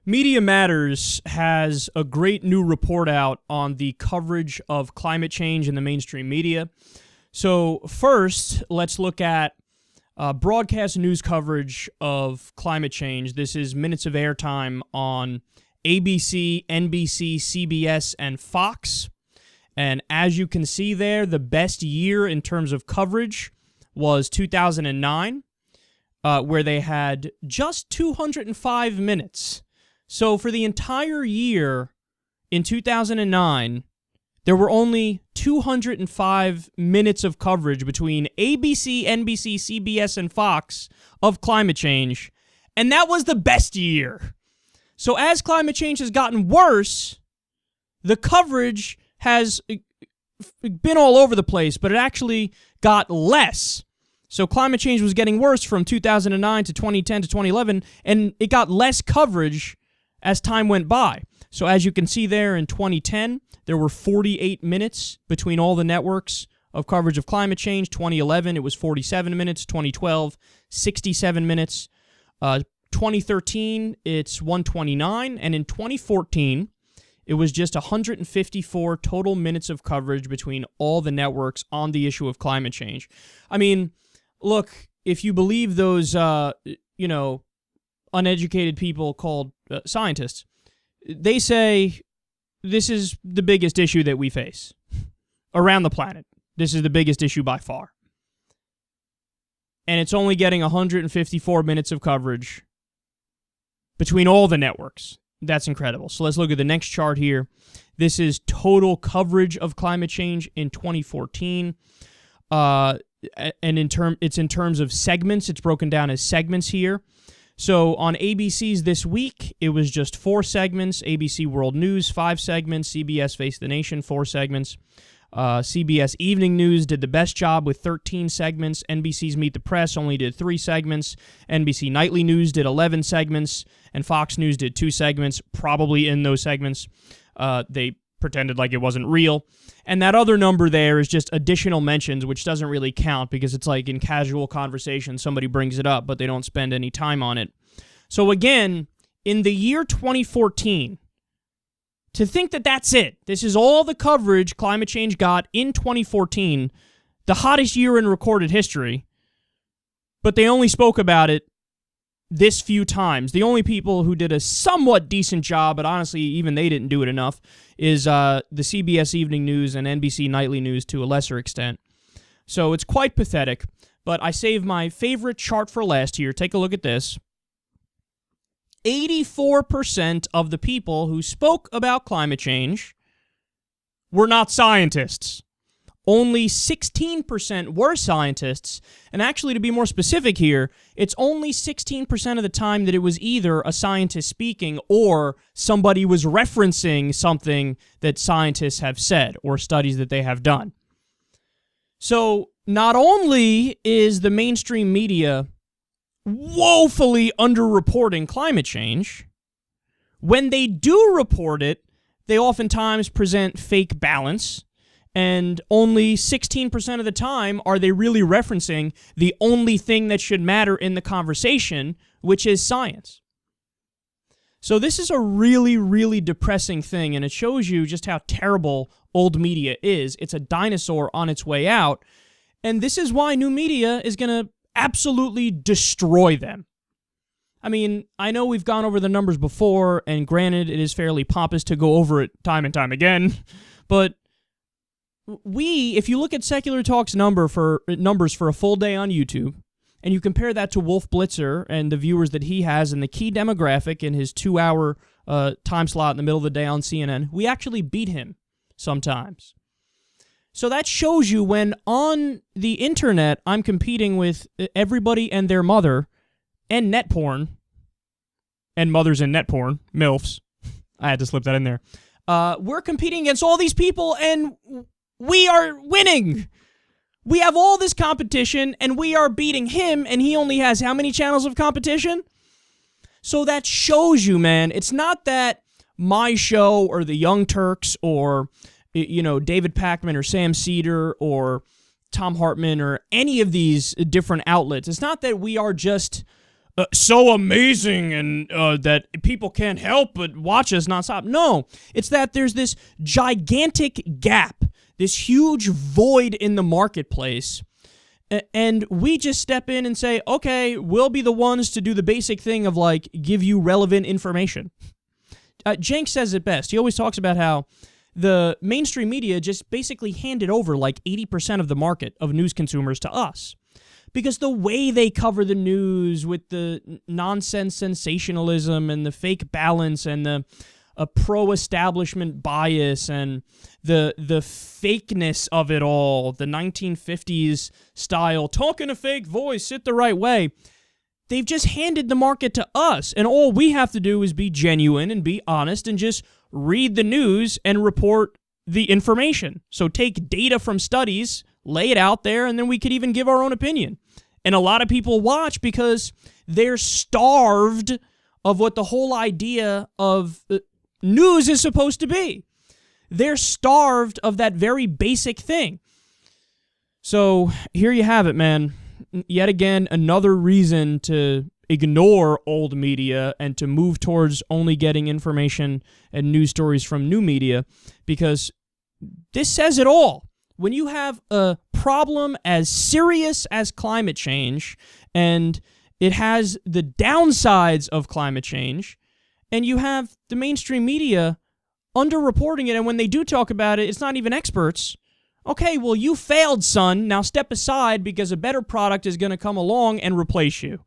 Media Matters has a great new report out on the coverage of climate change in the mainstream media. So first, let's look at broadcast news coverage of climate change. This is minutes of airtime on ABC, NBC, CBS, and Fox. And as you can see there, the best year in terms of coverage was 2009, where they had just 205 minutes. So for the entire year in 2009, there were only 205 minutes of coverage between ABC, NBC, CBS, and Fox of climate change, and that was the best year. So as climate change has gotten worse, the coverage has been all over the place, but it actually got less. So climate change was getting worse from 2009 to 2010 to 2011, and it got less coverage as time went by. So as you can see there in 2010, there were 48 minutes between all the networks of coverage of climate change. 2011, it was 47 minutes. 2012, 67 minutes. 2013, it's 129. And in 2014, it was just 154 total minutes of coverage between all the networks on the issue of climate change. I mean, look, if you believe those, uneducated people called scientists, they say this is the biggest issue that we face around the planet. This is the biggest issue by far. And it's only getting 154 minutes of coverage between all the networks. That's incredible. So let's look at the next chart here. This is total coverage of climate change in 2014. And it's in terms of segments. It's broken down as segments here. So on ABC's This Week, it was just 4 segments. ABC World News, 5 segments. CBS Face the Nation, 4 segments. CBS Evening News did the best job with 13 segments. NBC's Meet the Press only did 3 segments. NBC Nightly News did 11 segments. And Fox News did 2 segments. Probably in those segments, they pretended like it wasn't real. And that other number there is just additional mentions, which doesn't really count because it's like in casual conversation, somebody brings it up, but they don't spend any time on it. So again, in the year 2014, to think that that's it, this is all the coverage climate change got in 2014, the hottest year in recorded history, but they only spoke about it this few times. The only people who did a somewhat decent job, but honestly, even they didn't do it enough, is the CBS Evening News and NBC Nightly News to a lesser extent. So it's quite pathetic, but I saved my favorite chart for last here. Take a look at this. 84% of the people who spoke about climate change were not scientists. Only 16% were scientists, and actually, to be more specific here, it's only 16% of the time that it was either a scientist speaking or somebody was referencing something that scientists have said or studies that they have done. So, not only is the mainstream media woefully underreporting climate change, when they do report it, they oftentimes present fake balance. And only 16% of the time are they really referencing the only thing that should matter in the conversation, which is science. So this is a really, really depressing thing, and it shows you just how terrible old media is. It's a dinosaur on its way out, and this is why new media is going to absolutely destroy them. I mean, I know we've gone over the numbers before, and granted, it is fairly pompous to go over it time and time again, but if you look at SecularTalk's numbers for a full day on YouTube, and you compare that to Wolf Blitzer and the viewers that he has and the key demographic in his 2-hour time slot in the middle of the day on CNN, we actually beat him sometimes. So that shows you when on the internet I'm competing with everybody and their mother and net porn, and mothers and net porn, MILFs. I had to slip that in there. We're competing against all these people, and we are winning. We have all this competition, and we are beating him, and he only has how many channels of competition? So that shows you, man, it's not that my show or the Young Turks or, David Pakman or Sam Cedar or Tom Hartman or any of these different outlets. It's not that we are just so amazing and that people can't help but watch us nonstop. No, it's that there's this gigantic gap, this huge void in the marketplace, and we just step in and say, okay, we'll be the ones to do the basic thing of, like, give you relevant information. Jenks says it best. He always talks about how the mainstream media just basically handed over like 80% of the market of news consumers to us. Because the way they cover the news with the nonsense sensationalism and the fake balance and the pro-establishment bias and the fakeness of it all, the 1950s style, talk in a fake voice, sit the right way, they've just handed the market to us. And all we have to do is be genuine and be honest and just read the news and report the information. So take data from studies, lay it out there, and then we could even give our own opinion. And a lot of people watch because they're starved of what the whole idea of news is supposed to be. They're starved of that very basic thing. So here you have it, man. Yet again, another reason to ignore old media and to move towards only getting information and news stories from new media, because this says it all. When you have a problem as serious as climate change, and it has the downsides of climate change, and you have the mainstream media underreporting it, and when they do talk about it, it's not even experts. Okay, well, you failed, son. Now step aside because a better product is going to come along and replace you.